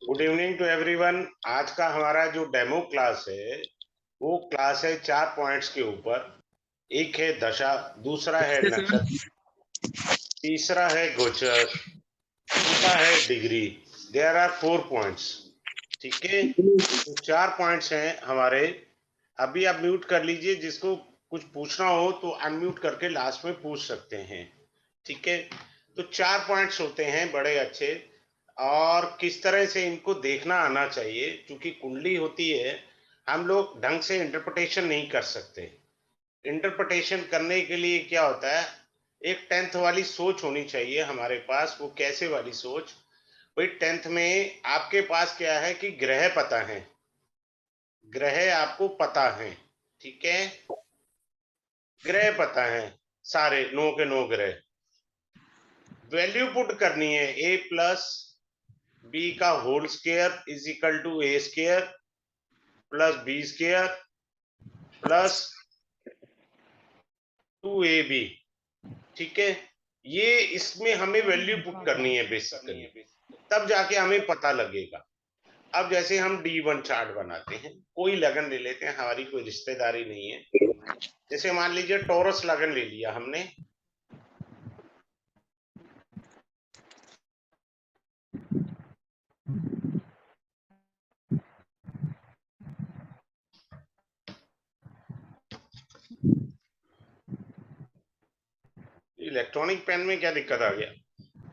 Good evening to everyone. आज का हमारा जो डेमो क्लास है वो क्लास है 4 पॉइंट्स के ऊपर। एक है दशा, दूसरा है नक्षत्र, तीसरा है गोचर, चौथा है डिग्री। There are 4 points. ठीक है, तो 4 पॉइंट्स हैं हमारे। अभी आप म्यूट कर लीजिए, जिसको कुछ पूछना हो तो अनम्यूट करके लास्ट में पूछ सकते हैं। ठीक है, तो 4 पॉइंट्स होते हैं बड़े अच्छे। और किस तरह से इनको देखना आना चाहिए, क्योंकि कुंडली होती है, हम लोग ढंग से इंटरप्रिटेशन नहीं कर सकते। इंटरप्रिटेशन करने के लिए क्या होता है, एक 10th वाली सोच होनी चाहिए हमारे पास। वो कैसे वाली सोच? भाई 10th में आपके पास क्या है कि ग्रह पता है, ग्रह आपको पता है। ठीक है, ग्रह पता है, सारे 9 के 9 ग्रह। वैल्यू पुट करनी है, a प्लस बी का whole square is equal to A square plus B square plus 2ab। ठीक है, ये इसमें हमें वैल्यू पुट करनी है बेसिकली, तब जाके हमें पता लगेगा। अब जैसे हम D1 चार्ट बनाते हैं, कोई लगन ले लेते हैं, हमारी कोई रिश्तेदारी नहीं है। जैसे मान लीजिए टॉरस लगन ले लिया हमने। इलेक्ट्रॉनिक पेन में क्या दिक्कत आ गया?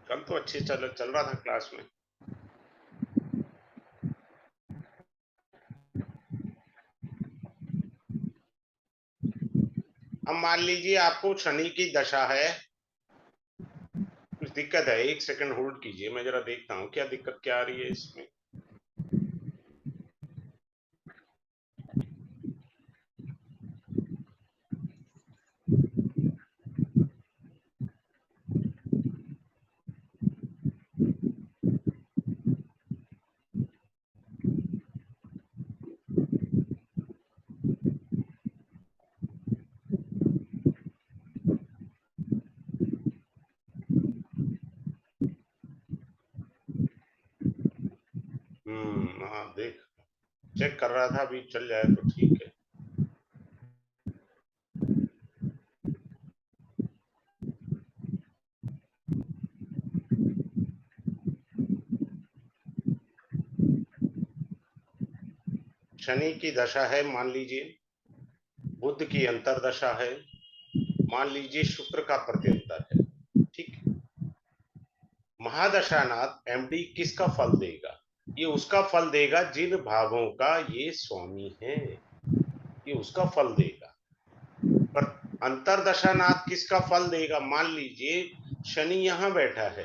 कल तो अच्छे चल रहा था क्लास में। अब मान लीजिए आपको शनि की दशा है, कुछ दिक्कत है। 1 सेकंड होल्ड कीजिए, मैं जरा देखता हूँ क्या दिक्कत क्या आ रही है इसमें। हाँ देख, चेक कर रहा था, अभी चल जाए तो ठीक है। शनि की दशा है मान लीजिए, बुध की अंतरदशा है, मान लीजिए शुक्र का प्रत्यंतर है। ठीक, महादशानाथ एमडी किसका फल देगा? ये उसका फल देगा जिन भावों का ये स्वामी है, ये उसका फल देगा। पर अंतरदशानाथ किसका फल देगा? मान लीजिए शनि यहां बैठा है,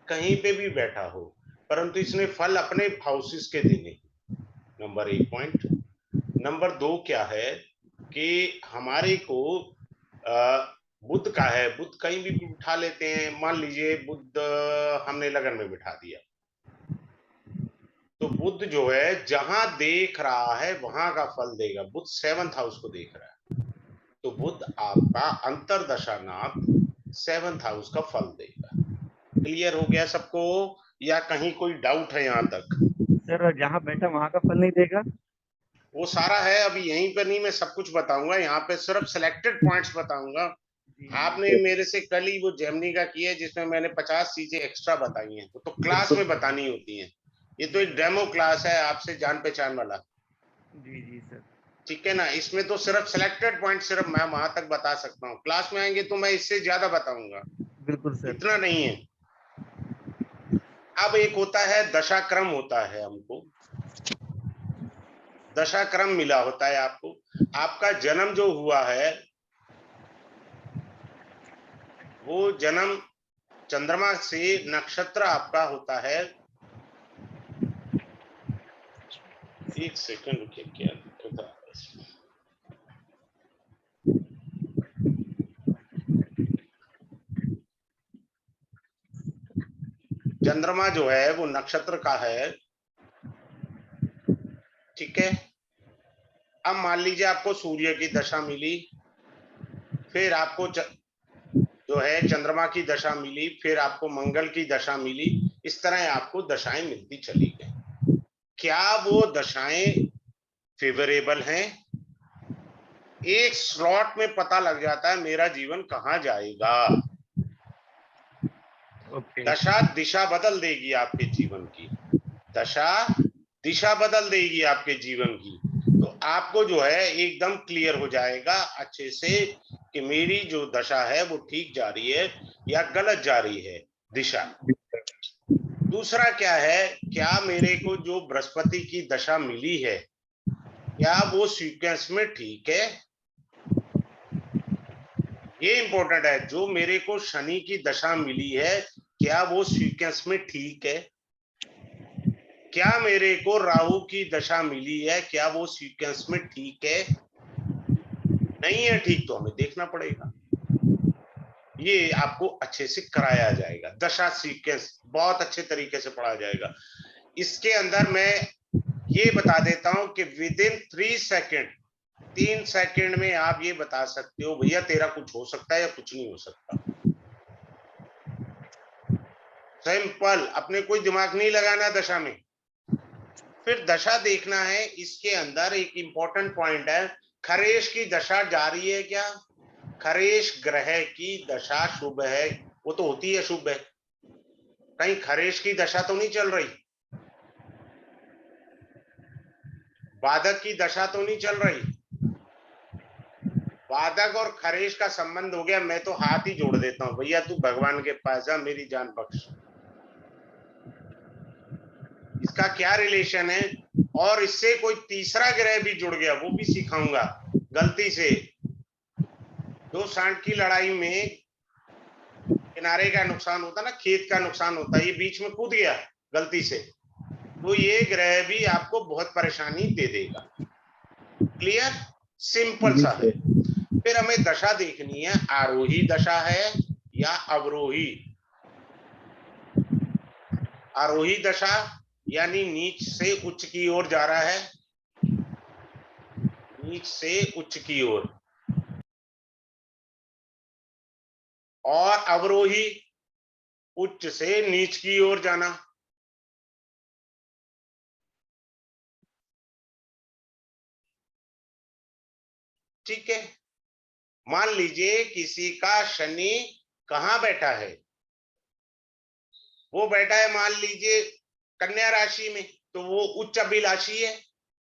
कहीं पे भी बैठा हो, परंतु इसने फल अपने हाउसेस के देने। Number 1 point. नंबर 2 क्या है कि हमारे को बुध का है, बुध कहीं भी उठा लेते हैं। मान लीजिए बुध हमने लगन में बिठा दिया, तो बुध जो है जहां देख रहा है वहां का फल देगा। बुध 7th हाउस को देख रहा है, तो बुध आपका अंतरदशानाथ 7th हाउस का फल देगा। क्लियर हो गया सबको, या कहीं कोई डाउट है यहाँ तक? सर जहाँ बैठा वहाँ का फल नहीं देगा? वो सारा है, अभी यहीं पर नहीं, मैं सब कुछ बताऊंगा। यहाँ पे सिर्फ सिलेक्टेड पॉइंट्स बताऊंगा। आपने मेरे से कल ही वो जेमिनी का किया है, जिसमें मैंने 50 चीजें एक्स्ट्रा बताई हैं, वो तो क्लास में बतानी होती हैं। ये तो एक डेमो क्लास है, आपसे जान पहचान वाला। जी जी सर। ठीक है ना, इसमें तो सिर्फ सिलेक्टेड पॉइंट सिर्फ मैं वहां तक बता सकता हूँ। क्लास में आएंगे तो मैं इससे ज्यादा बताऊंगा, बिल्कुल सर। इतना नहीं है। अब एक होता है दशाक्रम, होता है हमको दशाक्रम मिला होता है आपको। आपका जन्म जो हुआ है, वो जन्म चंद्रमा से, नक्षत्र आपका होता है। एक सेकंड रुकिए, क्या दिक्कत आ इसमें? चंद्रमा जो है वो नक्षत्र का है। ठीक है, अब मान लीजिए आपको सूर्य की दशा मिली, फिर आपको जो है चंद्रमा की दशा मिली, फिर आपको मंगल की दशा मिली। इस तरह आपको दशाएं मिलती चली गई। क्या वो दशाएं फेवरेबल हैं? एक स्लॉट में पता लग जाता है मेरा जीवन कहां जाएगा। ओके। दशा दिशा बदल देगी आपके जीवन की, दशा दिशा बदल देगी आपके जीवन की। तो आपको जो है एकदम क्लियर हो जाएगा अच्छे से कि मेरी जो दशा है वो ठीक जा रही है या गलत जा रही है दिशा। दूसरा क्या है, क्या मेरे को जो बृहस्पति की दशा मिली है क्या वो सीक्वेंस में ठीक है? ये इंपॉर्टेंट है। जो मेरे को शनि की दशा मिली है क्या वो सीक्वेंस में ठीक है? क्या मेरे को राहु की दशा मिली है क्या वो सीक्वेंस में ठीक है? नहीं है ठीक तो हमें देखना पड़ेगा। ये आपको अच्छे से कराया जाएगा, दशा सीक्वेंस बहुत अच्छे तरीके से पढ़ा जाएगा। इसके अंदर मैं ये बता देता हूं कि विद इन 3 सेकेंड, 3 सेकेंड में आप ये बता सकते हो भैया तेरा कुछ हो सकता है या कुछ नहीं हो सकता। सिंपल, अपने कोई दिमाग नहीं लगाना दशा में। फिर दशा देखना है, इसके अंदर एक इंपॉर्टेंट पॉइंट है, खरेश की दशा जारी है क्या? खरेश ग्रह की दशा शुभ है? वो तो होती है शुभ है, कहीं खरेश की दशा तो नहीं चल रही? बाधक की दशा तो नहीं चल रही? बाधक और खरेश का संबंध हो गया, मैं तो हाथ ही जोड़ देता हूं भैया तू भगवान के पास जा, मेरी जान बख्श। इसका क्या रिलेशन है? और इससे कोई तीसरा ग्रह भी जुड़ गया, वो भी सिखाऊंगा। गलती से 2 सांड की लड़ाई में किनारे का नुकसान होता ना, खेत का नुकसान होता, ये बीच में कूद गया गलती से, तो ये ग्रह भी आपको बहुत परेशानी दे देगा। क्लियर? सिंपल सा है। फिर हमें दशा देखनी है, आरोही दशा है या अवरोही। आरोही दशा यानी नीच से उच्च की ओर जा रहा है, नीच से उच्च की ओर। और अवरोही उच्च से नीच की ओर जाना। ठीक है, मान लीजिए किसी का शनि कहां बैठा है, वो बैठा है मान लीजिए कन्या राशि में, तो वो उच्च अभिलाषी है,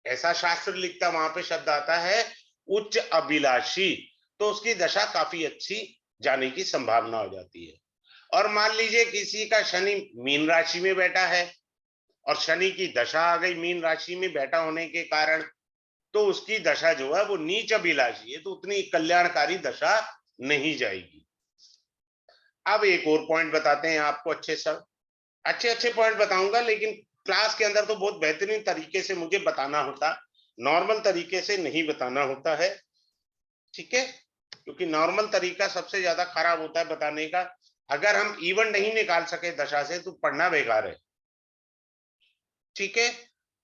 ऐसा शास्त्र लिखता, वहां पे शब्द आता है उच्च अभिलाषी, तो उसकी दशा काफी अच्छी जाने की संभावना हो जाती है। और मान लीजिए किसी का शनि मीन राशि में बैठा है और शनि की दशा आ गई मीन राशि में बैठा होने के कारण, तो उसकी दशा जो है वो नीच अभिलाषी है, तो उतनी कल्याणकारी दशा नहीं जाएगी। अब एक और पॉइंट बताते हैं आपको, अच्छे सब अच्छे अच्छे पॉइंट बताऊंगा, लेकिन क्लास के अंदर तो बहुत बेहतरीन तरीके से मुझे बताना होता, नॉर्मल तरीके से नहीं बताना होता है। ठीक है, क्योंकि नॉर्मल तरीका सबसे ज्यादा खराब होता है बताने का। अगर हम इवन नहीं निकाल सके दशा से तो पढ़ना बेकार है। ठीक है,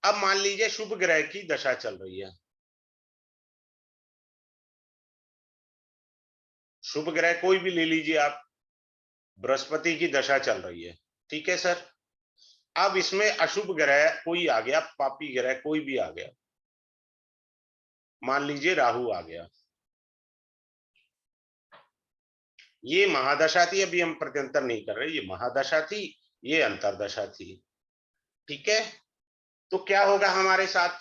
अब मान लीजिए शुभ ग्रह की दशा चल रही है, शुभ ग्रह कोई भी ले लीजिए आप, बृहस्पति की दशा चल रही है। ठीक है सर, अब इसमें अशुभ ग्रह कोई आ गया, पापी ग्रह कोई भी आ गया, मान लीजिए राहु आ गया, ये महादशा थी, अभी हम प्रत्यंतर नहीं कर रहे, ये महादशा थी, ये अंतरदशा थी। ठीक है, तो क्या होगा हमारे साथ,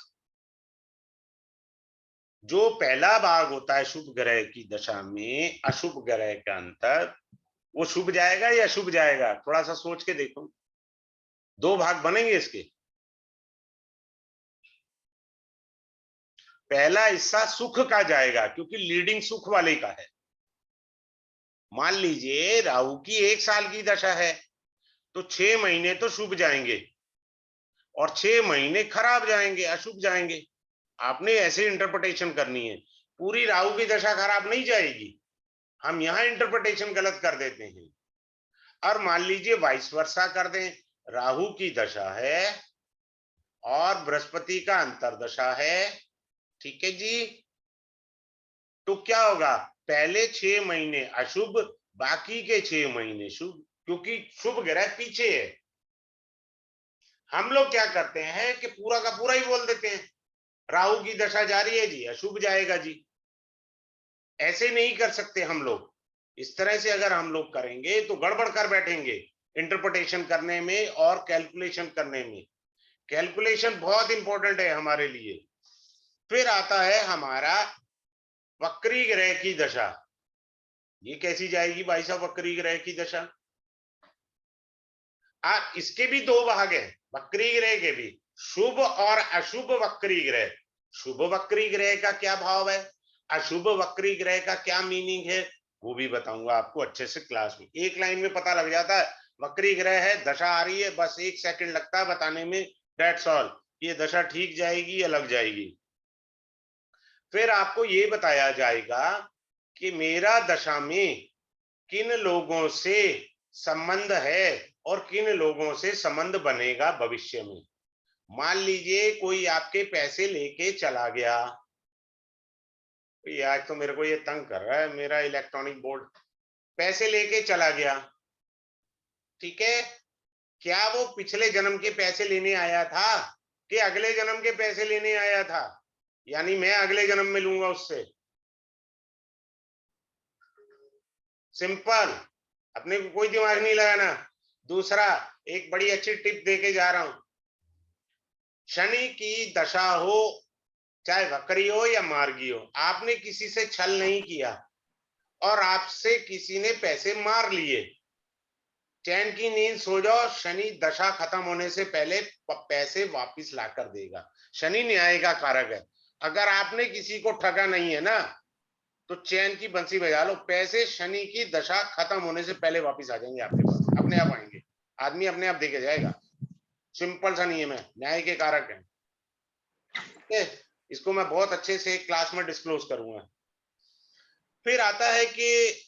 जो पहला भाग होता है शुभ ग्रह की दशा में अशुभ ग्रह का अंतर, वो शुभ जाएगा या अशुभ जाएगा? थोड़ा सा सोच के देखो, 2 भाग बनेंगे इसके। पहला हिस्सा सुख का जाएगा क्योंकि लीडिंग सुख वाले का है। मान लीजिए राहु की 1 साल की दशा है तो 6 महीने तो शुभ जाएंगे और 6 महीने खराब जाएंगे, अशुभ जाएंगे। आपने ऐसे इंटरप्रिटेशन करनी है, पूरी राहु की दशा खराब नहीं जाएगी, हम यहां इंटरप्रिटेशन गलत कर देते हैं। और मान लीजिए वाइस वर्सा कर दें, राहु की दशा है और बृहस्पति का अंतरदशा है। ठीक है जी, तो क्या होगा, पहले 6 महीने अशुभ, बाकी के 6 महीने शुभ, क्योंकि शुभ ग्रह पीछे है। हम लोग क्या करते हैं कि पूरा का पूरा ही बोल देते हैं, राहु की दशा जारी है जी, अशुभ जाएगा जी। ऐसे नहीं कर सकते हम लोग। इस तरह से अगर हम लोग करेंगे तो गड़बड़ कर बैठेंगे इंटरप्रिटेशन करने में और कैलकुलेशन करने में। कैलकुलेशन बहुत इंपॉर्टेंट है हमारे लिए। फिर आता है हमारा वक्री ग्रह की दशा। ये कैसी जाएगी भाई साहब वक्री ग्रह की दशा? इसके भी दो भाग है, वक्री ग्रह के भी, शुभ और अशुभ वक्री ग्रह। शुभ वक्री ग्रह का क्या भाव है, अशुभ वक्री ग्रह का क्या मीनिंग है, वो भी बताऊंगा आपको अच्छे से क्लास में। एक लाइन में पता लग जाता है, वक्री ग्रह है, दशा आ रही है, बस 1 सेकंड लगता है बताने में, दैट्स ऑल। ये दशा ठीक जाएगी या लग जाएगी। फिर आपको ये बताया जाएगा कि मेरा दशा में किन लोगों से संबंध है और किन लोगों से संबंध बनेगा भविष्य में। मान लीजिए कोई आपके पैसे लेके चला गया, ये आज तो मेरे को ये तंग कर रहा है मेरा इलेक्ट्रॉनिक बोर्ड, पैसे लेके चला गया, ठीक है, क्या वो पिछले जन्म के पैसे लेने आया था कि अगले जन्म के पैसे लेने आया था? यानी मैं अगले जन्म में लूंगा उससे। सिंपल, अपने को कोई दिमाग नहीं लगाना। दूसरा, एक बड़ी अच्छी टिप देके जा रहा हूं, शनि की दशा हो, चाहे वक्री हो या मार्गी हो, आपने किसी से छल नहीं किया और आपसे किसी ने पैसे मार लिए, चैन की नींद सो जाओ, शनि दशा खत्म होने से पहले पैसे वापस ला कर देगा। शनि न्याय का कारक है। अगर आपने किसी को ठगा नहीं है ना, तो चैन की बंसी बजा लो, पैसे शनि की दशा खत्म होने से पहले वापस आ जाएंगे आपके पास, अपने आप आएंगे, आदमी अपने आप देके जाएगा। सिंपल सा नियम है, न्याय के कारक है। ठीक है, इसको मैं बहुत अच्छे से क्लास में डिस्क्लोज करूंगा। फिर आता है कि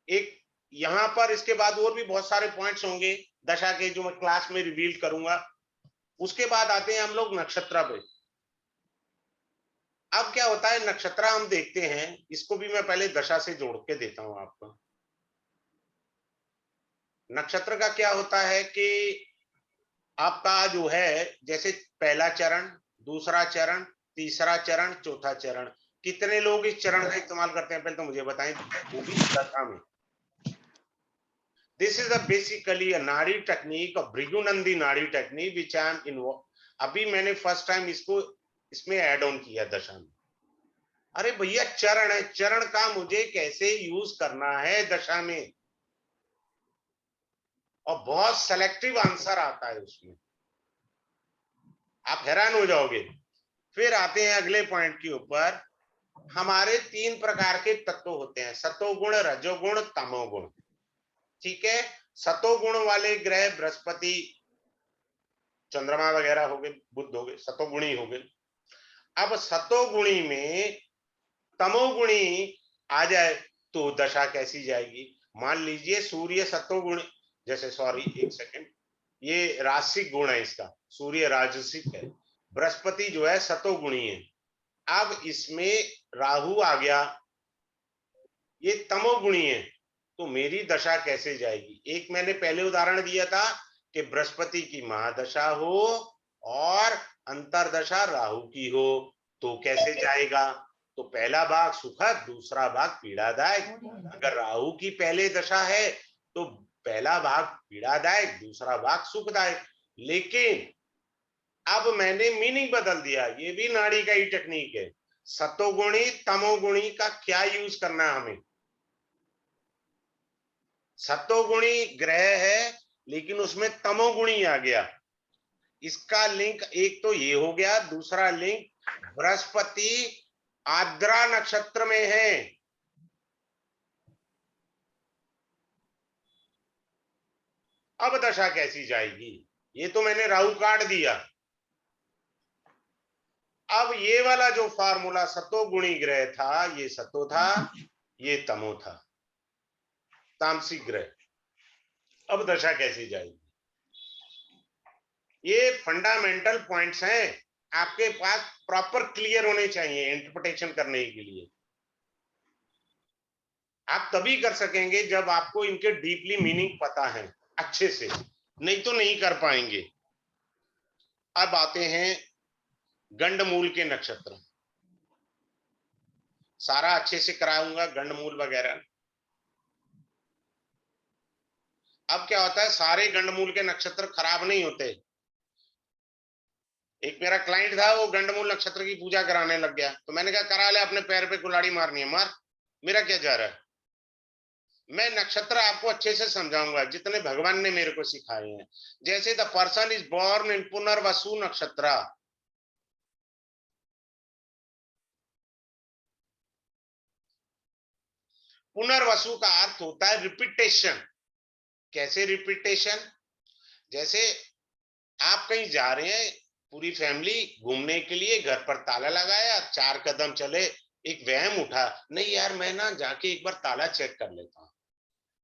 एक यहां पर, इसके बाद और भी बहुत सारे पॉइंट्स होंगे दशा के जो मैं क्लास में रिवील करूंगा। उसके बाद आते हैं हम लोग नक्षत्र पे। अब क्या होता है, नक्षत्र हम देखते हैं, इसको भी मैं पहले दशा से जोड़ के देता हूं आपको। नक्षत्र का क्या होता है कि आपका जो है, जैसे पहला चरण, दूसरा चरण, तीसरा चरण, चौथा चरण, कितने लोग इस चरण का इस्तेमाल करते हैं पहले तो मुझे बताएं, वो भी दशा में। दिस इज अ बेसिकली अ नाड़ी टेक्निक, अ भृगुनंदी नाड़ी technique which I am involve. अभी मैंने फर्स्ट टाइम इसको इसमें ऐड ऑन किया दशा में। अरे भैया चरण है, चरण का मुझे कैसे यूज करना है दशा में, और बहुत सेलेक्टिव आंसर आता है उसमें, आप हैरान हो जाओगे। फिर आते हैं अगले पॉइंट के ऊपर। हमारे 3 प्रकार के तत्व होते हैं, सतोगुण, रजोगुण, तमोगुण। ठीक है, सतोगुण वाले ग्रह बृहस्पति, चंद्रमा वगैरह हो गए, बुध हो गए, सतोगुणी हो गए। अब सतोगुणी में तमोगुणी आ जाए तो दशा कैसी जाएगी? मान लीजिए सूर्य सतोगुण, जैसे सॉरी एक सेकंड, ये राशिक गुण है इसका, सूर्य राजसिक है, बृहस्पति जो है सतोगुणी है। अब इसमें राहु आ गया, ये तमोगुणी है, तो मेरी दशा कैसे जाएगी? एक मैंने पहले उदाहरण दिया था कि बृहस्पति की महादशा हो और अंतरदशा राहु की हो, तो कैसे जाएगा? तो पहला भाग सुखद, दूसरा भाग पीड़ादायक। अगर राहु की पहले दशा है तो पहला भाग पीड़ादायक, दूसरा भाग सुखदायक। लेकिन अब मैंने मीनिंग बदल दिया, ये भी नाड़ी का ही टेक्निक है। सतोगुणी तमोगुणी का क्या यूज करना है हमें? सतोगुणी ग्रह है लेकिन उसमें तमोगुणी आ गया, इसका लिंक एक तो ये हो गया, दूसरा लिंक बृहस्पति आर्द्रा नक्षत्र में है। अब दशा कैसी जाएगी? ये तो मैंने राहु काट दिया। अब ये वाला जो फार्मूला सतोगुणी ग्रह था, ये सतो था, ये तमो था, तामसिक ग्रह। अब दशा कैसी जाएगी? ये फंडामेंटल पॉइंट्स हैं, आपके पास प्रॉपर क्लियर होने चाहिए इंटरप्रिटेशन करने के लिए। आप तभी कर सकेंगे जब आपको इनके डीपली मीनिंग पता है। अच्छे से, नहीं तो नहीं कर पाएंगे। अब आते हैं गंडमूल के नक्षत्र। सारा अच्छे से कराऊंगा, गंडमूल वगैरह। अब क्या होता है, सारे गंडमूल के नक्षत्र खराब नहीं होते। एक मेरा क्लाइंट था, वो गंडमूल नक्षत्र की पूजा कराने लग गया, तो मैंने कहा करा ले, अपने पैर पे कुल्हाड़ी मारनी है मार, मेरा क्या जा रहा है। मैं नक्षत्र आपको अच्छे से समझाऊंगा जितने भगवान ने मेरे को सिखाए हैं। जैसे the person is born in Punarvasu nakshatra. Punarvasu का अर्थ होता है रिपीटेशन। कैसे रिपीटेशन? जैसे आप कहीं जा रहे हैं, पूरी फैमिली घूमने के लिए, घर पर ताला लगाया, 4 कदम चले, एक वहम उठा, नहीं यार मैं ना जाके एक बार ताला चेक कर लेता हूं।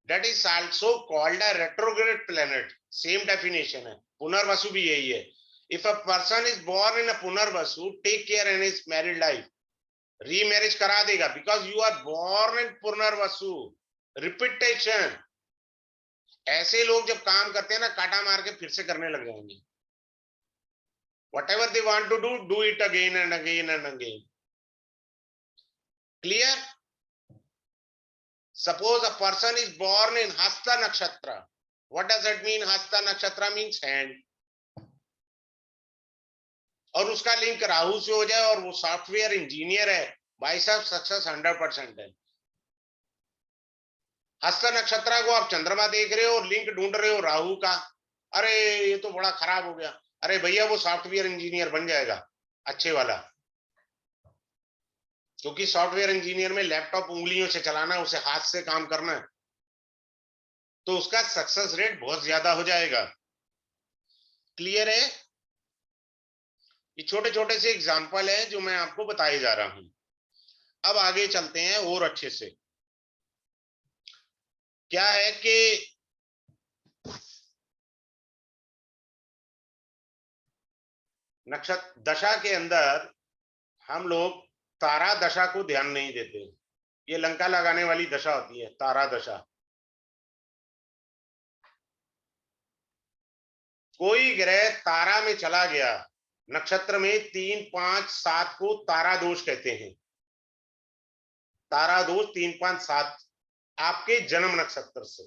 That is also called a retrograde planet. Same definition है। पुनर्वसु भी यही है। If a person is born in a Punarvasu, take care in his married life. Remarriage करा देगा, because you are born in Punarvasu. Repetition। ऐसे लोग जब काम करते हैं ना, काटा मार के फिर से करने लग जाएंगे। Whatever they want to do it again and again and again. Clear? Suppose a person is born in Hasta Nakshatra. What does that mean? Hasta Nakshatra means hand. और उसका लिंक राहु से हो जाए और वो सॉफ्टवेयर इंजीनियर है, भाई साहब सक्सेस 100% है। हस्त नक्षत्र को आप चंद्रमा देख रहे हो और लिंक ढूंढ रहे हो राहु का, अरे ये तो बड़ा खराब हो गया। अरे भैया वो सॉफ्टवेयर इंजीनियर बन जाएगा, अच्छे वाला। क्योंकि सॉफ्टवेयर इंजीनियर में लैपटॉप उंगलियों से चलाना, उसे हाथ से काम करना है, तो उसका सक्सेस रेट बहुत ज्यादा हो जाएगा। क्लियर है? ये छोटे छोटे से एग्जाम्पल है जो मैं आपको बताए जा रहा हूं। अब आगे चलते हैं और अच्छे से। क्या है कि नक्षत्र दशा के अंदर हम लोग तारा दशा को ध्यान नहीं देते। ये लंका लगाने वाली दशा होती है, तारा दशा। कोई ग्रह तारा में चला गया, नक्षत्र में 3, 5, 7 को तारा दोष कहते हैं। तारा दोष 3, 5, 7 आपके जन्म नक्षत्र से।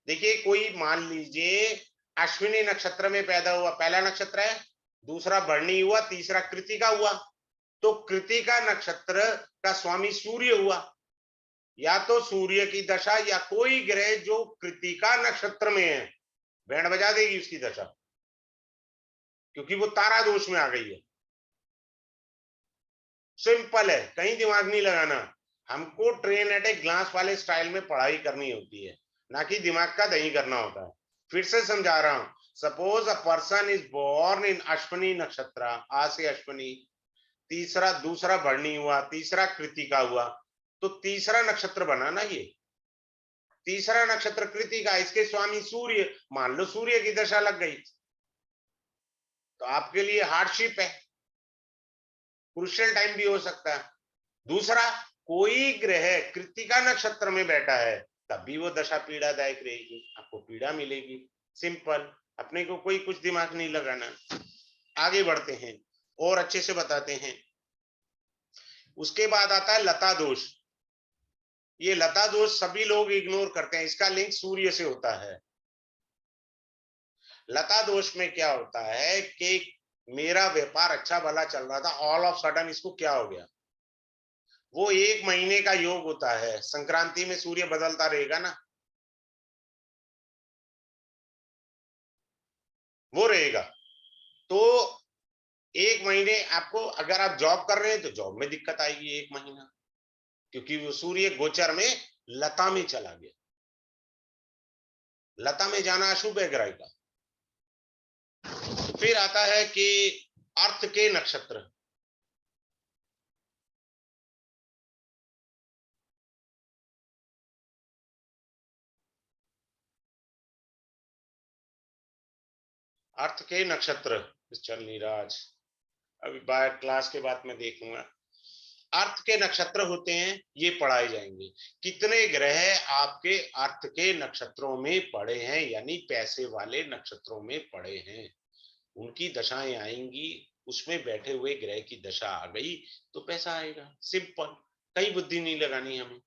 देखिए कोई मान लीजिए अश्विनी नक्षत्र में पैदा हुआ, पहला नक्षत्र है, दूसरा भरणी हुआ, तीसरा कृतिका हुआ, तो कृतिका नक्षत्र का स्वामी सूर्य हुआ। या तो सूर्य की दशा या कोई ग्रह जो कृतिका नक्षत्र में है, बैंड बजा देगी उसकी दशा, क्योंकि वो तारा दोष में आ गई है। सिंपल है, कहीं दिमाग नहीं लगाना। हमको ट्रेन एट ए ग्लास वाले स्टाइल में पढ़ाई करनी होती है, ना कि दिमाग का दही करना होता है। फिर से समझा रहा हूं। Suppose a person is born in Ashwini nakshatra, आ से अश्विनी, तीसरा दूसरा भरणी हुआ, तीसरा कृतिका हुआ, तो तीसरा नक्षत्र बना ना ये। तीसरा नक्षत्र कृतिका, इसके स्वामी सूर्य, मान लो सूर्य की दशा लग गई तो आपके लिए हार्डशिप है, क्रूशियल टाइम भी हो सकता है। दूसरा, कोई ग्रह कृतिका नक्षत्र में बैठा है, तब भी वो दशा पीड़ादायक रहेगी, आपको पीड़ा मिलेगी। सिंपल, अपने को कोई कुछ दिमाग नहीं लगाना। आगे बढ़ते हैं और अच्छे से बताते हैं। उसके बाद आता है लता दोष। ये लता दोष सभी लोग इग्नोर करते हैं, इसका लिंक सूर्य से होता है। लता दोष में क्या होता है कि मेरा व्यापार अच्छा भला चल रहा था, ऑल ऑफ सडन इसको क्या हो गया। वो 1 महीने का योग होता है, संक्रांति में सूर्य बदलता रहेगा ना, वो रहेगा। तो 1 महीने आपको, अगर आप जॉब कर रहे हैं तो जॉब में दिक्कत आएगी 1 महीना, क्योंकि वो सूर्य गोचर में लता में चला गया। लता में जाना अशुभ है ग्रह का। फिर आता है कि अर्थ के नक्षत्र। अर्थ के नक्षत्र चल नहीं रहा आज, अभी बाहर क्लास के बाद में देखूंगा। अर्थ के नक्षत्र होते हैं, ये पढ़ाए जाएंगे। कितने ग्रह आपके अर्थ के नक्षत्रों में पड़े हैं, यानी पैसे वाले नक्षत्रों में पड़े हैं, उनकी दशाएं आएंगी, उसमें बैठे हुए ग्रह की दशा आ गई तो पैसा आएगा। सिंपल, कहीं बुद्धि नहीं लगानी हमें।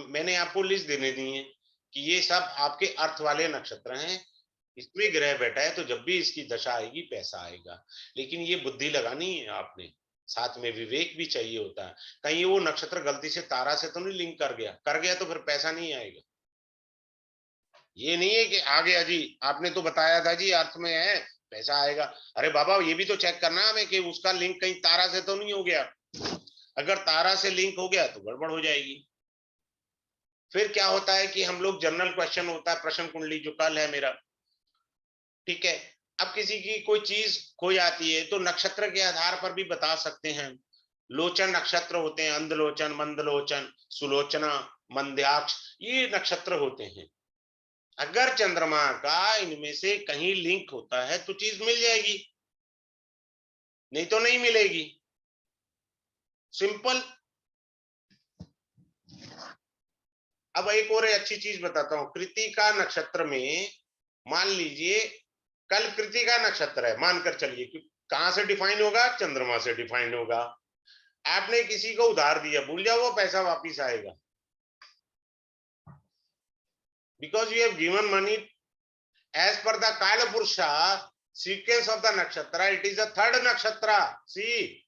मैंने आपको लिस्ट देने दी है कि ये सब आपके अर्थ वाले नक्षत्र हैं, इसमें ग्रह बैठा है तो जब भी इसकी दशा आएगी पैसा आएगा। लेकिन ये बुद्धि लगानी है आपने, साथ में विवेक भी चाहिए होता है। कहीं वो नक्षत्र गलती से तारा से तो नहीं लिंक कर गया तो फिर पैसा नहीं आएगा। ये नहीं है कि आ गया जी, आपने तो बताया था जी अर्थ में है पैसा आएगा। अरे बाबा ये भी तो चेक करना है हमें कि उसका लिंक कहीं तारा से तो नहीं हो गया। अगर तारा से लिंक हो गया तो गड़बड़ हो जाएगी। फिर क्या होता है कि हम लोग जनरल क्वेश्चन होता है, प्रश्न कुंडली जो कल है मेरा, ठीक है, अब किसी की कोई चीज खो जाती है तो नक्षत्र के आधार पर भी बता सकते हैं। लोचन नक्षत्र होते हैं, अंधलोचन, मंदलोचन, सुलोचना, मंद्याक्ष, ये नक्षत्र होते हैं। अगर चंद्रमा का इनमें से कहीं लिंक होता है तो चीज मिल जाएगी, नहीं तो नहीं मिलेगी। सिंपल। अब एक और अच्छी चीज बताता हूं, कृतिका नक्षत्र में मान लीजिए कल कृतिका नक्षत्र है, मानकर चलिए कि कहां से डिफाइन होगा, चंद्रमा से डिफाइन होगा। आपने किसी को उधार दिया, भूल जाओ वो पैसा वापिस आएगा, because you have given money as per the Kala Purusha sequence of the nakshatra, it is the third nakshatra. See,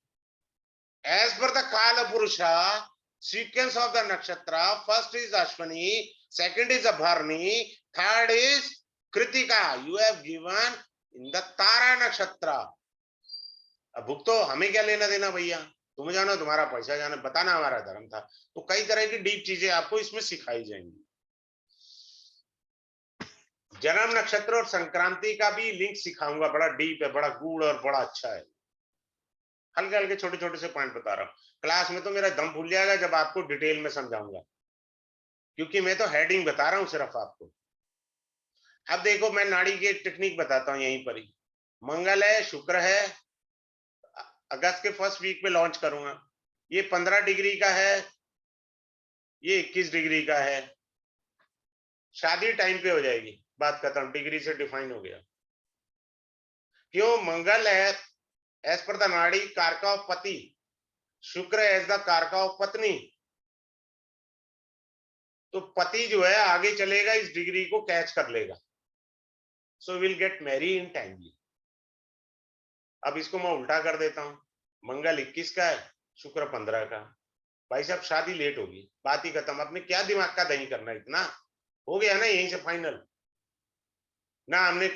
as per the Kala Purusha sequence of the nakshatra, first is Ashwini, second is Abharni, third is Kritika. You have given in the Tara nakshatra. अब भुगतो, हमें क्या लेना देना भैया, तुम्हें जानो तुम्हारा पैसा जाना, बताना हमारा धर्म था। तो कई तरह की डीप चीजें आपको इसमें सिखाई जाएंगी। जन्म नक्षत्र और संक्रांति का भी लिंक सिखाऊंगा, बड़ा डीप है, बड़ा गूढ़ और बड़ा अच्छा है। हल्के हल्के छोटे छोटे से पॉइंट बता रहा हूं, क्लास में तो मेरा दम भूल जाएगा जब आपको डिटेल में समझाऊंगा, क्योंकि मैं तो हेडिंग बता रहा हूं सिर्फ आपको। अब देखो मैं नाड़ी की एक टेक्निक बताता हूं यहीं पर ही। मंगल है, शुक्र है, अगस्त के फर्स्ट वीक में लॉन्च करूंगा। ये 15 डिग्री का है, ये 21 डिग्री का है। शादी टाइम पे हो जाएगी, बात खत्म, डिग्री से डिफाइन हो गया। क्यों? मंगल है एज पर द नाड़ी कारका ऑफ पति, शुक्र एज द कारका ऑफ पत्नी। तो पति जो है आगे चलेगा, इस डिग्री को कैच कर लेगा, so will get Mary in timely. अब इसको मैं उल्टा कर देता हूं, मंगल 21 का है, शुक्र 15 का। भाई साहब शादी लेट होगी, बात ही खत्म। अपने क्या दिमाग का दही करना, इतना हो गया ना यहीं से फाइनल। ना हमने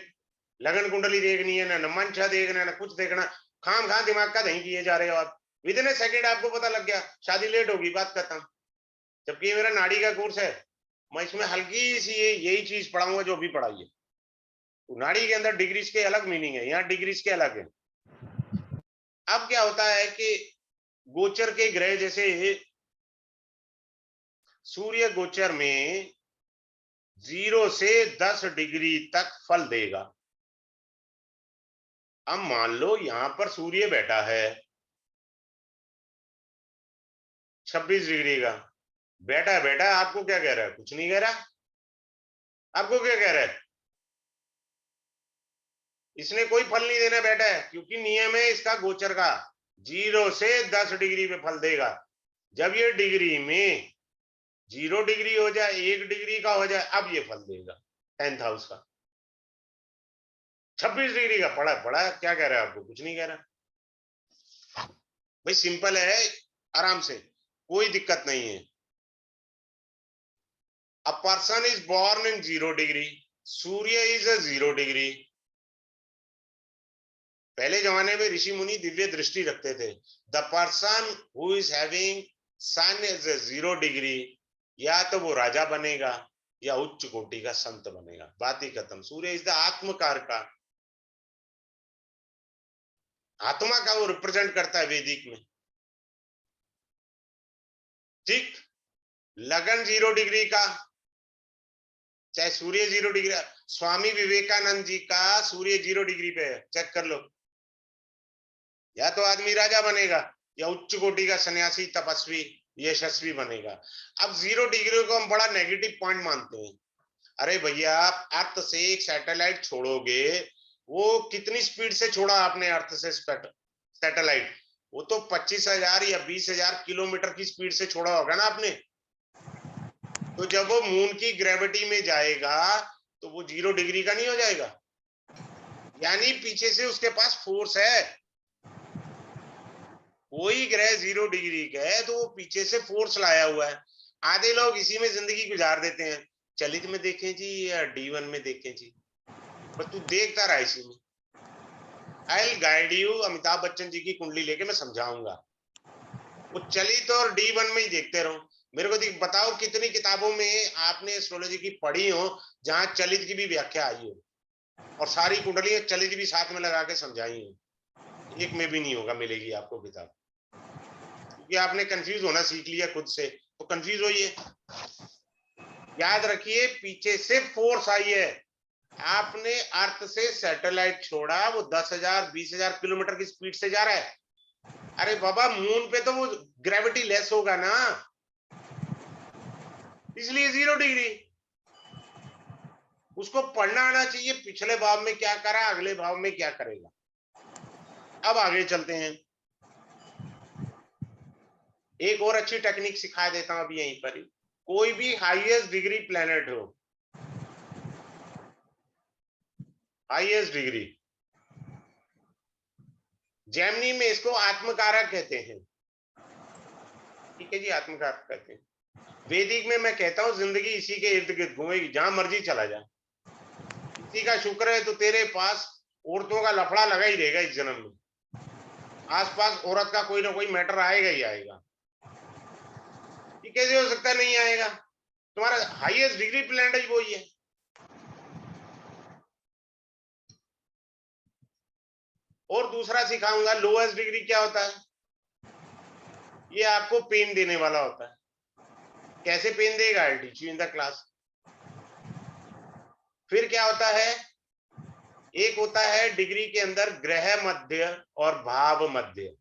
लगन कुंडली देखनी है, ना मंशा देखना है, ना कुछ देखना, खाम खा दिमाग का दही किए जा रहे हो आप। विद इन ए सेकेंड आपको पता लग गया शादी लेट होगी, बात खत्म। जबकि ये मेरा नाड़ी का कोर्स है, मैं इसमें हल्की सी यही चीज पढ़ाऊंगा जो भी पढ़ाई है। तो नाड़ी के अंदर डिग्रीज के अलग मीनिंग है, यहाँ डिग्रीज के अलग है। अब क्या होता है कि गोचर के ग्रह, जैसे सूर्य गोचर में 0 से 10 डिग्री तक फल देगा। अब मान लो यहां पर सूर्य बैठा है 26 डिग्री का, बैठा बैठा आपको क्या कह रहा है? कुछ नहीं कह रहा। आपको क्या कह रहा है? इसने कोई फल नहीं देना बैठा है, क्योंकि नियम है इसका गोचर का 0 से 10 डिग्री पे फल देगा। जब ये डिग्री में 0 डिग्री हो जाए, 1 डिग्री का हो जाए, अब ये फल देगा 10th हाउस का। 26 डिग्री का पड़ा पड़ा, क्या कह रहा है? आपको कुछ नहीं कह रहा। भाई सिंपल है, आराम से, कोई दिक्कत नहीं है। A person is born in 0 degree, Surya is a 0 degree. पहले जमाने में ऋषि मुनि दिव्य दृष्टि रखते थे। The person who is having sun is a 0 degree, या तो वो राजा बनेगा या उच्च कोटि का संत बनेगा, बात ही खत्म। सूर्य इज द आत्मकार का, आत्मा का वो रिप्रेजेंट करता है वैदिक में, ठीक। लगन 0 डिग्री का, चाहे सूर्य 0 डिग्री, स्वामी विवेकानंद जी का सूर्य 0 डिग्री पे है, चेक कर लो। या तो आदमी राजा बनेगा या उच्च कोटि का सन्यासी, तपस्वी, यशस्वी बनेगा। अब 0 डिग्री को हम बड़ा नेगेटिव पॉइंट मानते हैं। अरे भैया, आप अर्थ से एक सैटेलाइट छोड़ोगे, वो कितनी स्पीड से छोड़ा आपने अर्थ से सैटेलाइट? वो तो 25,000 या 20,000 किलोमीटर की स्पीड से छोड़ा होगा ना आपने। तो जब वो मून की ग्रेविटी में जाएगा तो वो 0 डिग्री का नहीं हो जाएगा? यानी पीछे से उसके पास फोर्स है। कोई ग्रह 0 डिग्री का है तो वो पीछे से फोर्स लाया हुआ है। आधे लोग इसी में जिंदगी गुजार देते हैं, चलित में देखें जी या D1 में देखें जी, पर तू देखता रहा इसी में। I will guide you, Amitabh Bachchan ji की कुंडली लेके मैं समझाऊंगा। वो चलित और D1 में ही देखते रहो। मेरे को बताओ कितनी किताबों में आपने एस्ट्रोलॉजी की पढ़ी हो जहां चलित की भी व्याख्या आई हो और सारी कुंडली चलित भी साथ में लगा के समझाई हो? एक में भी नहीं होगा, मिलेगी आपको किताब, क्योंकि आपने कंफ्यूज होना सीख लिया खुद से, तो कंफ्यूज होइए। याद रखिए, पीछे से फोर्स आई है। आपने अर्थ से सैटेलाइट छोड़ा, वो 10,000 20,000 किलोमीटर की स्पीड से जा रहा है। अरे बाबा, मून पे तो वो ग्रेविटी लेस होगा ना, इसलिए 0 डिग्री। उसको पढ़ना आना चाहिए, पिछले भाव में क्या करा, अगले भाव में क्या करेगा। अब आगे चलते हैं, एक और अच्छी टेक्निक सिखा देता हूं अभी यहीं पर ही। कोई भी हाईएस्ट डिग्री प्लेनेट हो, हाईएस्ट डिग्री, जेमिनी में इसको आत्मकारक कहते हैं। ठीक है जी, आत्मकारक कहते हैं। वैदिक में मैं कहता हूं जिंदगी इसी के इर्द गिर्द घूमेगी, जहां मर्जी चला जा। इसी का शुक्र है तो तेरे पास औरतों का लफड़ा लगा ही रहेगा इस जन्म में। आसपास औरत का कोई ना कोई मैटर आएगा ही आएगा। ये कैसे हो सकता है नहीं आएगा? तुम्हारा हाईएस्ट डिग्री प्लेनेट ही वही है। और दूसरा सिखाऊंगा, लोएस्ट डिग्री क्या होता है। ये आपको पेन देने वाला होता है। कैसे पेन देगा? I teach you in the class. फिर क्या होता है, एक होता है डिग्री के अंदर ग्रह मध्य और भाव मध्य।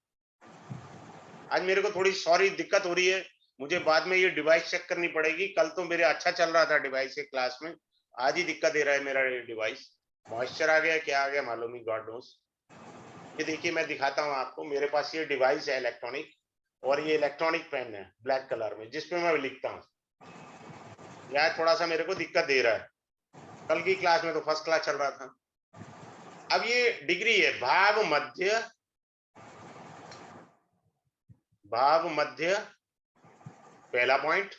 आज मेरे को थोड़ी सॉरी दिक्कत हो रही है, मुझे बाद में ये डिवाइस चेक करनी पड़ेगी। कल तो मेरे अच्छा चल रहा था डिवाइस के क्लास में, आज ही दिक्कत दे रहा है मेरा डिवाइस। मॉइस्चर आ गया, क्या आ गया मालूम नहीं, गॉड नोस। ये देखिए, मैं दिखाता हूँ आपको, मेरे पास ये डिवाइस है इलेक्ट्रॉनिक, और ये इलेक्ट्रॉनिक पेन है ब्लैक कलर में, जिसपे मैं लिखता हूँ। यार थोड़ा सा मेरे को दिक्कत दे रहा है, कल की क्लास में तो फर्स्ट क्लास चल रहा था। अब ये डिग्री है भाव मध्य, भाव मध्य पहला पॉइंट।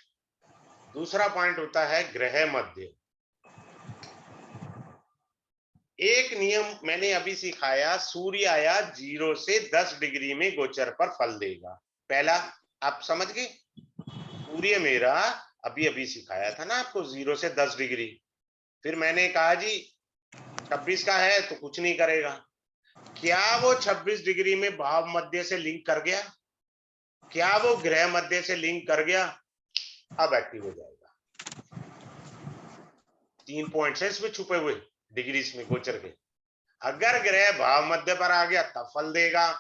दूसरा पॉइंट होता है ग्रह मध्य। एक नियम मैंने अभी सिखाया, सूर्य आया 0 से 10 डिग्री में गोचर पर फल देगा। पहला आप समझ गए, सूर्य मेरा अभी अभी सिखाया था ना आपको 0 से 10 डिग्री। फिर मैंने कहा जी 26 का है तो कुछ नहीं करेगा। क्या वो 26 डिग्री में भाव मध्य से लिंक कर गया? क्या वो ग्रह मध्य से लिंक कर गया? अब एक्टिव हो जाएगा। 3 पॉइंट्स है इसमें छुपे हुए डिग्री में गोचर के। अगर ग्रह भाव मध्य पर आ गया तब फल देगा,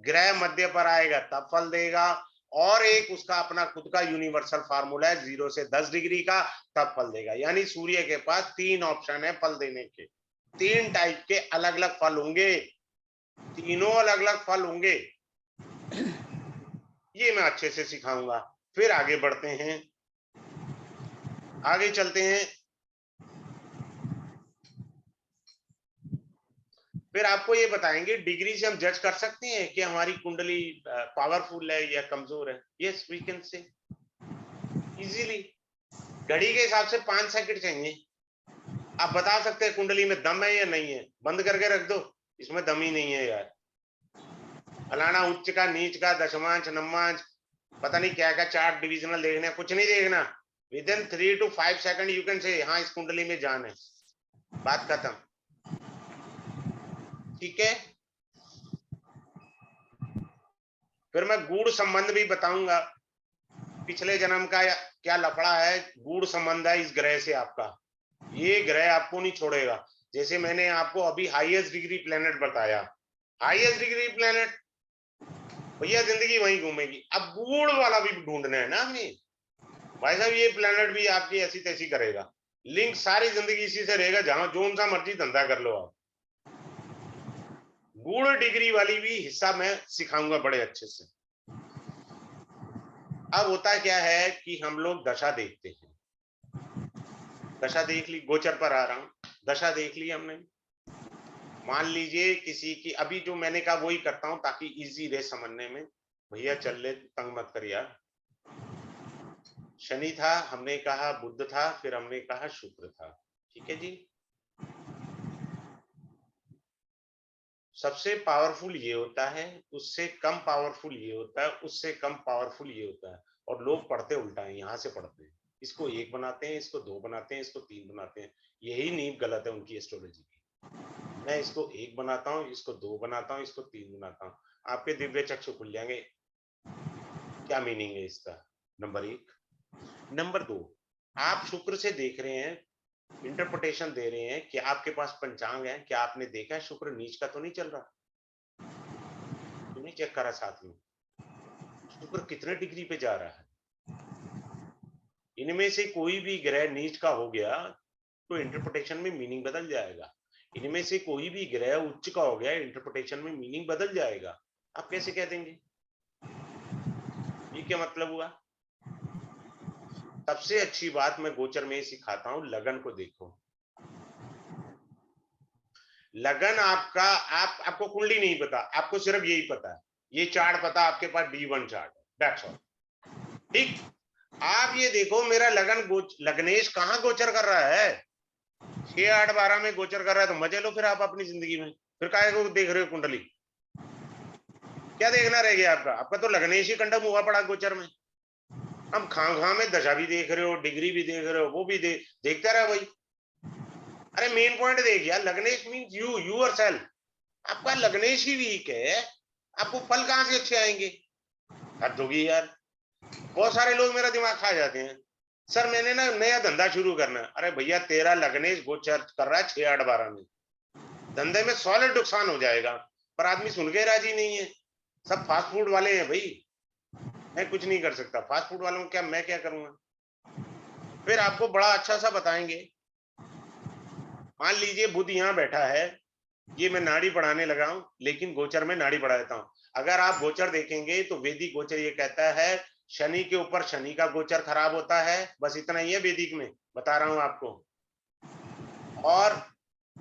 ग्रह मध्य पर आएगा तब फल देगा, और एक उसका अपना खुद का यूनिवर्सल फार्मूला है 0 से 10 डिग्री का, तब फल देगा। यानी सूर्य के पास 3 ऑप्शन है फल देने के, 3 टाइप के अलग अलग फल होंगे, तीनों अलग अलग फल होंगे। ये मैं अच्छे से सिखाऊंगा। फिर आगे बढ़ते हैं, आगे चलते हैं। फिर आपको ये बताएंगे डिग्री से हम जज कर सकते हैं कि हमारी कुंडली पावरफुल है या कमजोर है। Yes, we can say easily. घड़ी के हिसाब से 5 सेकंड चाहिए, आप बता सकते हैं कुंडली में दम है या नहीं है। बंद करके रख दो, इसमें दम ही नहीं है यार। फलाना उच्च का, नीच का, दशमांश, नवमांश, पता नहीं क्या क्या चार्ट डिविजनल देखना, कुछ नहीं देखना। With in 3 to 5 second you can say हाँ इस कुंडली में जान है, बात खत्म। ठीक है, फिर मैं गूढ़ संबंध भी बताऊंगा, पिछले जन्म का क्या लफड़ा है, गूढ़ संबंध है इस ग्रह से आपका। ये ग्रह आपको नहीं छोड़ेगा। जैसे मैंने आपको अभी हाईएस्ट डिग्री प्लेनेट बताया, हाईएस्ट डिग्री प्लेनेट भैया जिंदगी वहीं घूमेगी। अब बूढ़ वाला भी ढूंढना है ना हमें भाई साहब, ये प्लेनेट भी आपकी ऐसी तैसी करेगा, लिंक सारी जिंदगी इसी से रहेगा, जहां जो सा मर्जी धंधा कर लो आप। गूढ़ डिग्री वाली भी हिस्सा मैं सिखाऊंगा बड़े अच्छे से। अब होता क्या है कि हम लोग दशा देखते हैं, दशा देख ली, गोचर पर आ रहा हूं, दशा देख ली हमने। मान लीजिए किसी की, अभी जो मैंने कहा वही करता हूं ताकि इजी रहे समझने में। भैया चल ले, तंग मत कर यार। शनि था, हमने कहा बुध था, फिर हमने कहा शुक्र था, ठीक है जी। सबसे पावरफुल ये होता है, उससे कम पावरफुल ये होता है, उससे कम पावरफुल ये होता है, और लोग पढ़ते उल्टा है, यहां से पढ़ते हैं, इसको 1 बनाते हैं, इसको 2 बनाते हैं, इसको 3 बनाते हैं। यही नींव गलत है उनकी एस्ट्रोलॉजी की। मैं इसको 1 बनाता हूँ, इसको 2 बनाता हूँ, इसको 3 बनाता हूँ, आपके दिव्य चक्षु खुल जाएंगे। क्या मीनिंग है इसका? नंबर 1। नंबर 2, आप शुक्र से देख रहे हैं, इंटरप्रिटेशन दे रहे हैं कि आपके पास पंचांग है, क्या आपने देखा है शुक्र नीच का तो नहीं चल रहा? क्यों नहीं चेक करा साथ में? शुक्र कितने डिग्री पे जा रहा है? इनमें से कोई भी ग्रह नीच का हो गया तो इंटरप्रिटेशन में मीनिंग बदल जाएगा। इनमें से कोई भी ग्रह उच्च का हो गया, इंटरप्रिटेशन में मीनिंग बदल जाएगा। आप कैसे कह देंगे? ये क्या मतलब हुआ? सबसे अच्छी बात मैं गोचर में सिखाता हूं, लगन को देखो। लगन आपका, आपको कुंडली नहीं पता, आपको सिर्फ यही पता है, ये चार्ट पता, आपके पास D1 चार्ट है, दैट्स ऑल। ठीक, आप ये देखो मेरा लगन लग्नेश कहां गोचर कर रहा है? 6, 8, 12 में गोचर कर रहा है, तो मजे लो फिर आप अपनी जिंदगी में। फिर काहे को देख रहे हो कुंडली? क्या देखना रह गया आपका? आपका तो लग्नेश ही कंडम हुआ पड़ा गोचर में। हम खां में दशा भी देख रहे हो, डिग्री भी देख रहे हो, वो भी देखते रहे भाई। अरे मेन पॉइंट देख यार, लग्नेश मीन्स यू योरसेल्फ। आपका लग्नेश ही वीक है, आपको फल कहां से अच्छे आएंगे? हद होगी यार। बहुत सारे लोग मेरा दिमाग खा जाते हैं, सर मैंने ना नया धंधा शुरू करना है। अरे भैया तेरा लगनेश गोचर कर रहा है 6, 8, 12 में, धंधे में सॉलिड नुकसान हो जाएगा, पर आदमी सुन के राजी नहीं है। सब फास्ट फूड वाले हैं भाई, मैं कुछ नहीं कर सकता, फास्ट फूड वालों को क्या, मैं क्या करूंगा? फिर आपको बड़ा अच्छा सा बताएंगे। मान लीजिए बुध यहाँ बैठा है, ये मैं नाड़ी पढ़ाने लगा हूं, लेकिन गोचर में नाड़ी पढ़ा देता हूं। अगर आप गोचर देखेंगे तो वैदिक गोचर ये कहता है शनि के ऊपर शनि का गोचर खराब होता है, बस इतना ही है वैदिक में, बता रहा हूं आपको। और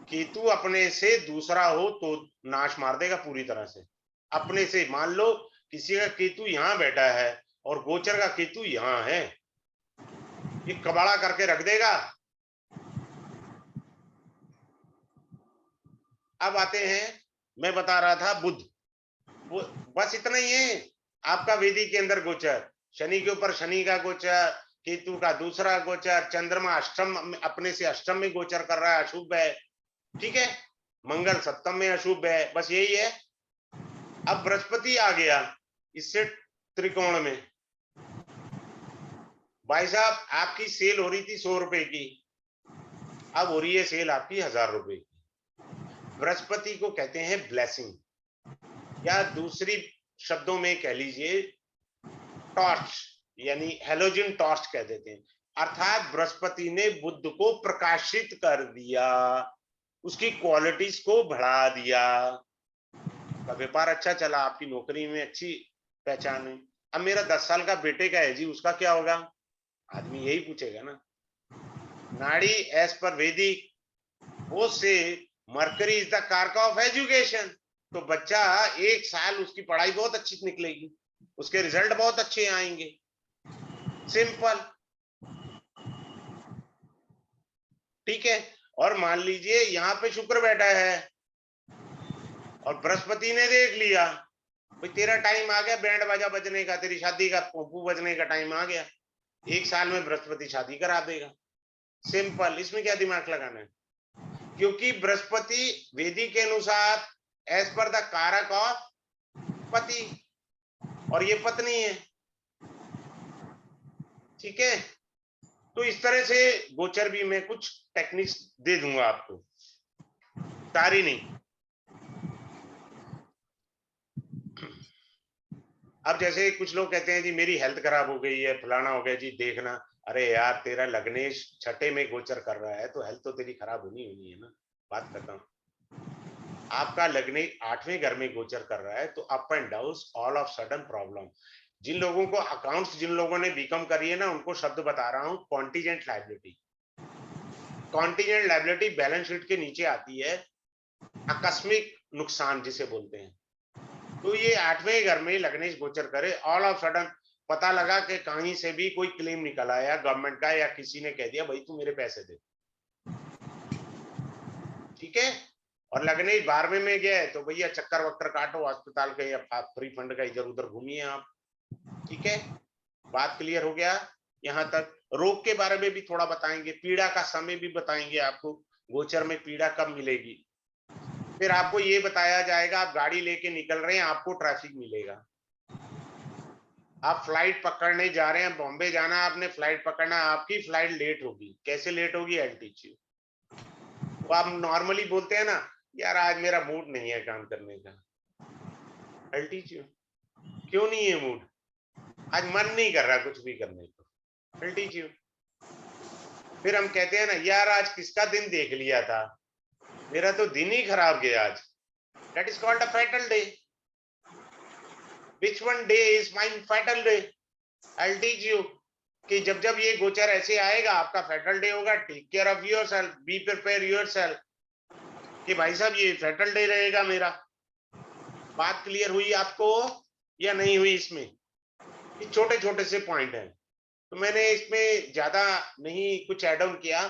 केतु अपने से दूसरा हो तो नाश मार देगा पूरी तरह से। अपने से मान लो किसी का केतु यहां बैठा है और गोचर का केतु यहां है, ये कबाड़ा करके रख देगा। अब आते हैं, मैं बता रहा था बुध, वो बस इतना ही है आपका वेदी के अंदर गोचर। शनि के ऊपर शनि का गोचर, केतु का दूसरा गोचर, चंद्रमा अष्टम अपने से अष्टम में गोचर कर रहा है, अशुभ है, ठीक है। मंगल सप्तम में अशुभ है, बस यही है। अब बृहस्पति आ गया इससे त्रिकोण में। भाई साहब आपकी सेल हो रही थी 100 रुपए की, अब हो रही है सेल आपकी 1000 रुपए की। बृहस्पति को कहते हैं ब्लेसिंग, या दूसरी शब्दों में कह लीजिए टॉर्च, यानी हेलोजन टॉर्च कह देते हैं। अर्थात बृहस्पति ने बुध को प्रकाशित कर दिया, उसकी क्वालिटीज को बढ़ा दिया, का व्यापार अच्छा चला, आपकी नौकरी में अच्छी पहचान हुई। अब मेरा 10 साल का बेटे का है जी, उसका क्या होगा? आदमी यही पूछेगा ना। नाड़ी एज पर वैदिक, वो से मरकरी इज द कारका ऑफ एजुकेशन, तो बच्चा 1 साल उसकी पढ़ाई बहुत अच्छी निकलेगी, उसके रिजल्ट बहुत अच्छे आएंगे, सिंपल, ठीक है। और मान लीजिए यहाँ पे शुक्र बैठा है और बृहस्पति ने देख लिया, भाई तेरा टाइम आ गया बैंड बाजा बजने का, तेरी शादी का पोपू बजने का टाइम आ गया, 1 साल में बृहस्पति शादी करा देगा, सिंपल। इसमें क्या दिमाग लगाना है? क्योंकि बृहस्पति वेदी के अनुसार एज पर द कारक ऑफ पति, और ये पत्नी है, ठीक है। तो इस तरह से गोचर भी मैं कुछ टेक्निक्स दे दूंगा आपको, सारी नहीं। अब जैसे कुछ लोग कहते हैं जी मेरी हेल्थ खराब हो गई है, फलाना हो गया जी, देखना। अरे यार, तेरा लग्नेश छठे में गोचर कर रहा है तो हेल्थ तो तेरी खराब होनी होनी है ना, बात खत्म। आपका लग्नेश 8वें घर में गोचर कर रहा है तो up and down, all of sudden problem. जिन लोगों को अकाउंट्स, जिन लोगों ने बीकॉम करी है ना, उनको शब्द बता रहा हूं, contingent liability. Contingent liability balance sheet के नीचे आती है, आकस्मिक नुकसान जिसे बोलते हैं। तो ये 8वें घर में लग्नेश गोचर करे, ऑल ऑफ सडन पता लगा कि कहीं से भी कोई क्लेम निकल आया गवर्नमेंट का, या किसी ने कह दिया भाई तू मेरे पैसे दे, ठीक है। और लग्नेश 12वें में गया है तो भैया चक्कर वक्कर काटो अस्पताल के, या फ्री फंड का इधर उधर घूमिए आप, ठीक है। बात क्लियर हो गया यहां तक। रोग के बारे में भी थोड़ा बताएंगे, पीड़ा का समय भी बताएंगे आपको, गोचर में पीड़ा कब मिलेगी। फिर आपको ये बताया जाएगा, आप गाड़ी लेके निकल रहे हैं, आपको ट्रैफिक मिलेगा। आप फ्लाइट पकड़ने जा रहे हैं, बॉम्बे जाना, आपने फ्लाइट पकड़ना, आपकी फ्लाइट लेट होगी। कैसे लेट होगी? I teach you. तो आप नॉर्मली बोलते हैं ना, यार आज मेरा मूड नहीं है काम करने का, आई टीच यू। क्यों नहीं है मूड? आज मन नहीं कर रहा कुछ भी करने को, आई टीच यू। फिर हम कहते हैं ना, यार आज किसका दिन देख लिया था, मेरा तो दिन ही खराब गया आज। That is called a fatal day. Which one day is my fatal day? I'll teach you कि जब जब ये गोचर ऐसे आएगा आपका फैटल डे होगा। Take care of yourself, be prepare yourself कि भाई साहब ये फैटल डे रहेगा मेरा। बात क्लियर हुई आपको या नहीं हुई? इसमें ये छोटे छोटे से पॉइंट हैं, तो मैंने इसमें ज्यादा नहीं कुछ एड ऑन किया।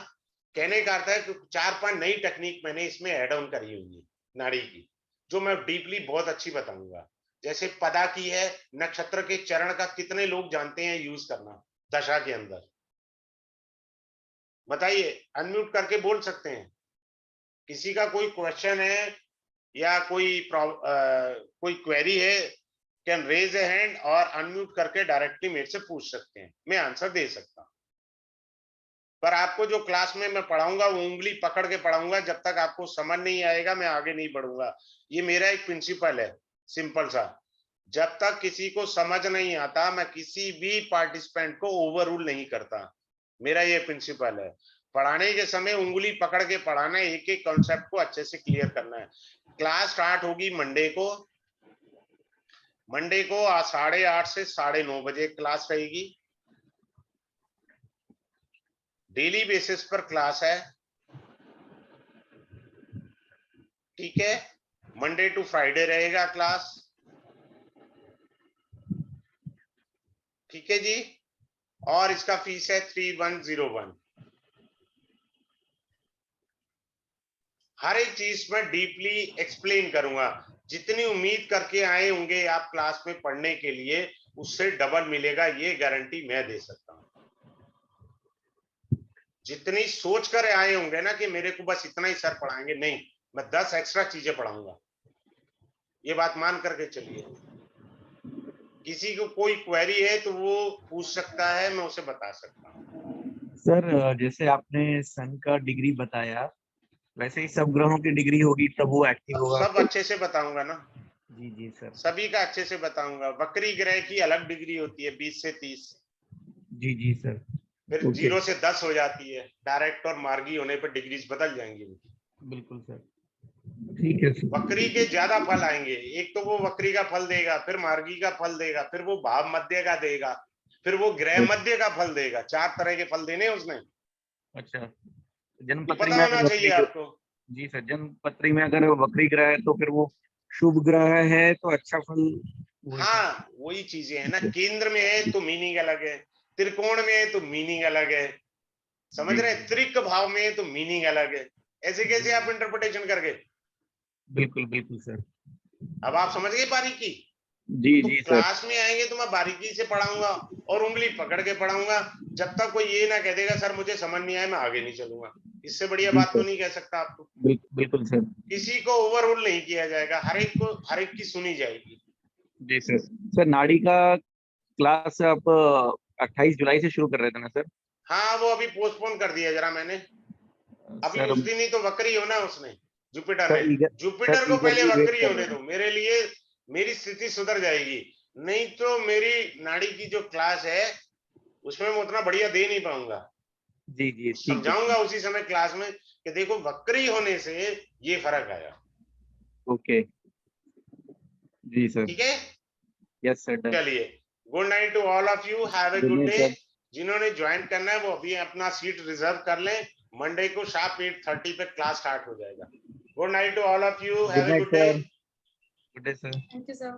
कहने का अर्थ है कि 4-5 नई टेक्निक मैंने इसमें एड ऑन करी हुई है नाड़ी की, जो मैं डीपली बहुत अच्छी बताऊंगा। जैसे पदा की है, नक्षत्र के चरण का कितने लोग जानते हैं यूज करना दशा के अंदर? बताइए, अनम्यूट करके बोल सकते हैं। किसी का कोई क्वेश्चन है या कोई क्वेरी है, कैन रेज ए हैंड और अनम्यूट करके डायरेक्टली मेरे से पूछ सकते हैं, मैं आंसर दे सकता हूं। पर आपको जो क्लास में मैं पढ़ाऊंगा वो उंगली पकड़ के पढ़ाऊंगा, जब तक आपको समझ नहीं आएगा मैं आगे नहीं बढ़ूंगा। ये मेरा एक प्रिंसिपल है, सिंपल सा। जब तक किसी को समझ नहीं आता मैं किसी भी पार्टिसिपेंट को ओवर रूल नहीं करता, मेरा ये प्रिंसिपल है। पढ़ाने के समय उंगली पकड़ के पढ़ाना है, एक एक कॉन्सेप्ट को अच्छे से क्लियर करना है। क्लास स्टार्ट होगी मंडे को। मंडे को 8:30 से 9:30 बजे क्लास रहेगी। डेली बेसिस पर क्लास है, ठीक है। मंडे टू फ्राइडे रहेगा क्लास, ठीक है जी। और इसका फीस है 3101। हर एक चीज में डीपली एक्सप्लेन करूंगा। जितनी उम्मीद करके आए होंगे आप क्लास में पढ़ने के लिए, उससे डबल मिलेगा, ये गारंटी मैं दे सकता हूं। जितनी सोच कर आए होंगे ना कि मेरे को बस इतना ही सर पढ़ाएंगे, नहीं, मैं 10 एक्स्ट्रा चीजें पढ़ाऊंगा, ये बात मान करके चलिए। किसी को कोई क्वेरी है तो वो पूछ सकता है, मैं उसे बता सकता हूँ। सर जैसे आपने सन का डिग्री बताया, वैसे ही सब ग्रहों की डिग्री होगी तब वो एक्टिव होगा। सब अच्छे से बताऊंगा ना, जी जी सर। सभी का अच्छे से बताऊंगा। वक्री ग्रह की अलग डिग्री होती है 20 से 30, जी जी सर। फिर ओके। 0 से 10 हो जाती है। डायरेक्ट और मार्गी होने पर डिग्रीज बदल जाएंगी उनकी। बिल्कुल सर, ठीक है सर। वक्री के ज्यादा फल आएंगे। एक तो वो वक्री का फल देगा, फिर मार्गी का फल देगा, फिर वो भाव मध्य का देगा, फिर वो ग्रह मध्य का फल देगा। 4 तरह के फल देने उसने, अच्छा, जन्म ये पत्री पता में होना अगर चाहिए वक्री, आपको। जी सर, जन्म पत्री में अगर वक्री ग्रह है तो फिर वो शुभ ग्रह है तो अच्छा फल वही था। हाँ, वही चीजें है ना, केंद्र में है तो मीनिंग अलग है, त्रिकोण में है तो मीनिंग अलग है, समझ जी रहे हैं? त्रिक भाव में है तो मीनिंग अलग है। ऐसे कैसे आप इंटरप्रिटेशन करके? बिल्कुल बिल्कुल सर। अब आप समझ गए बारीकी? जी तो जी सर। क्लास में आएंगे तो मैं बारीकी से पढ़ाऊंगा और उंगली पकड़ के पढ़ाऊंगा। जब तक कोई ये ना कह देगा सर मुझे समझ नहीं आया, मैं आगे नहीं चलूंगा। इससे बढ़िया जी बात तो सर। नहीं कह सकता आपको। बिल्कुल सर। किसी को ओवररूल नहीं किया जाएगा, हर एक की सुनी जाएगी। जी सर। सर नाड़ी का क्लास आप 28 जुलाई से शुरू कर रहे थे ना सर? हाँ, वो अभी पोस्टपोन कर दिया जरा मैंने। अभी सर उस दिन ही तो वक्री होना उसने, जुपिटर सर ने। ईगर जुपिटर सर को पहले ईगरली वेट वक्री कर होने रहे दो, हैं। मेरे लिए मेरी स्थिति सुधर जाएगी। नहीं तो मेरी नाड़ी की जो क्लास है उसमें मैं उतना बढ़िया दे नहीं पाऊंगा। जी जी ठीक है समझाऊंगा उसी समय क्लास में कि देखो वक्री होने से ये फर्क आया। ओके जी सर ठीक है, यस सर डन चलिए, good night to all of you, have a good good night day. Sir जिन्होंने ज्वाइन करना है वो अभी अपना सीट रिजर्व कर लें, मंडे को शार्प 8:30 पे क्लास स्टार्ट हो जाएगा। Good night to all of you, good have a night good day. Sir good day sir Thank you, sir.